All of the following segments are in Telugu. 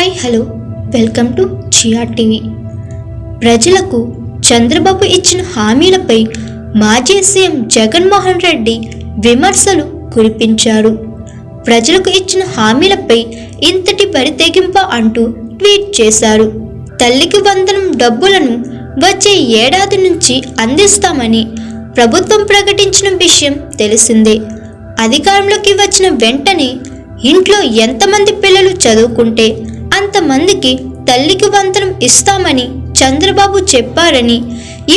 Hi hello welcome to GR TV. ప్రజలకు చంద్రబాబు ఇచ్చిన హామీలపై మాజీ సీఎం జగన్మోహన్ రెడ్డి విమర్శలు కురిపించారు. ప్రజలకు ఇచ్చిన హామీలపై ఇంతటి బరితెగింప అంటూ ట్వీట్ చేశారు. తల్లికి వందనం డబ్బులను వచ్చే ఏడాది నుంచి అందిస్తామని ప్రభుత్వం ప్రకటించిన విషయం తెలిసిందే. అధికారంలోకి వచ్చిన వెంటనే ఇంట్లో ఎంతమంది పిల్లలు చదువుకుంటే అంతమందికి తల్లికి వందనం ఇస్తామని చంద్రబాబు చెప్పారని,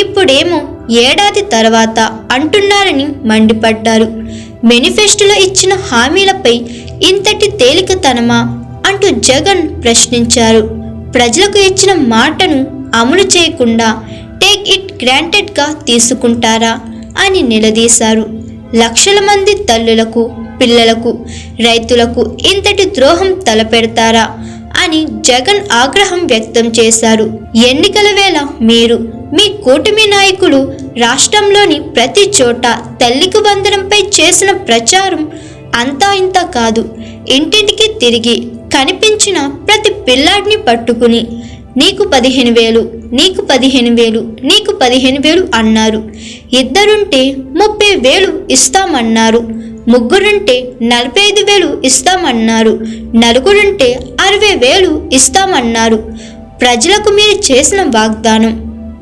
ఇప్పుడేమో ఏడాది తర్వాత అంటున్నారని మండిపడ్డారు. మేనిఫెస్టోలో ఇచ్చిన హామీలపై ఇంతటి తేలికతనమా అంటూ జగన్ ప్రశ్నించారు. ప్రజలకు ఇచ్చిన మాటను అమలు చేయకుండా టేక్ ఇట్ గ్రాంటెడ్గా తీసుకుంటారా అని నిలదీశారు. లక్షల మంది తల్లులకు, పిల్లలకు, రైతులకు ఇంతటి ద్రోహం తలపెడతారా అని జగన్ ఆగ్రహం వ్యక్తం చేశారు. ఎన్నికల వేళ మీరు, మీ కూటమి నాయకులు రాష్ట్రంలోని ప్రతి చోట తల్లికి వందనంపై చేసిన ప్రచారం అంతా ఇంత కాదు. ఇంటింటికి తిరిగి కనిపించిన ప్రతి పిల్లాడిని పట్టుకుని నీకు 15,000, నీకు 15,000, నీకు 15,000 అన్నారు. ఇద్దరుంటే 30,000 ఇస్తామన్నారు. ముగ్గురుంటే 45,000 ఇస్తామన్నారు. నలుగురుంటే 60,000 ఇస్తామన్నారు. ప్రజలకు మీరు చేసిన వాగ్దానం,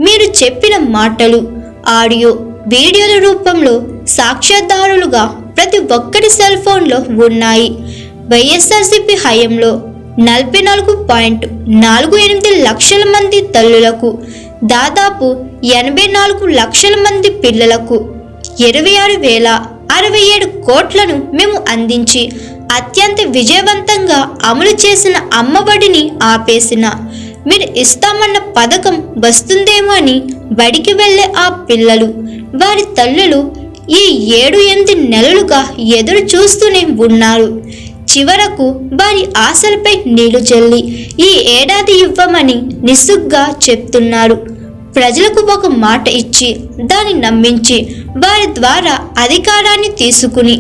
మీరు చెప్పిన మాటలు ఆడియో, వీడియోల రూపంలో సాక్ష్యాధారాలుగా ప్రతి ఒక్కరి సెల్ ఫోన్లో ఉన్నాయి. వైఎస్ఆర్సీపీ హయాంలో 44.48 లక్షల మంది తల్లులకు, దాదాపు 84 లక్షల మంది పిల్లలకు 26,067 కోట్లను మేము అందించి అత్యంత విజయవంతంగా అమలు చేసిన అమ్మఒడిని ఆపేసిన, మీరు ఇస్తామన్న పథకం వస్తుందేమో అని బడికి వెళ్ళే ఆ పిల్లలు, వారి తల్లులు ఈ 7-8 నెలలుగా ఎదురు చూస్తూనే ఉన్నారు. చివరకు వారి ఆశలపై నీళ్లు చల్లి ఈ ఏడాది ఇవ్వమని నిస్సుగ్గా చెప్తున్నారు. ప్రజలకు ఒక మాట ఇచ్చి దాన్ని నమ్మించి వారి ద్వారా అధికారాన్ని తీసుకుని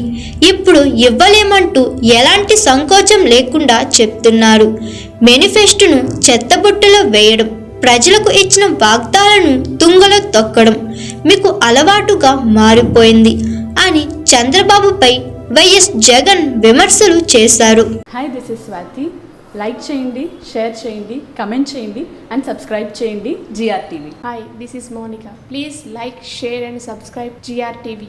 ఇప్పుడు ఇవ్వలేమంటూ ఎలాంటి సంకోచం లేకుండా చెప్తున్నారు. మేనిఫెస్టోను చెత్తబుట్టలో వేయడం, ప్రజలకు ఇచ్చిన వాగ్దానాలను తుంగలో తొక్కడం మీకు అలవాటుగా మారిపోయింది అని చంద్రబాబుపై వైఎస్ జగన్ విమర్శలు చేశారు. Hi, this is Swathi. Like చేయండి, షేర్ చేయండి, కమెంట్ చేయండి అండ్ సబ్స్క్రైబ్ చేయండి GR TV. Hi, this is Monica. Please like, share and subscribe GR TV.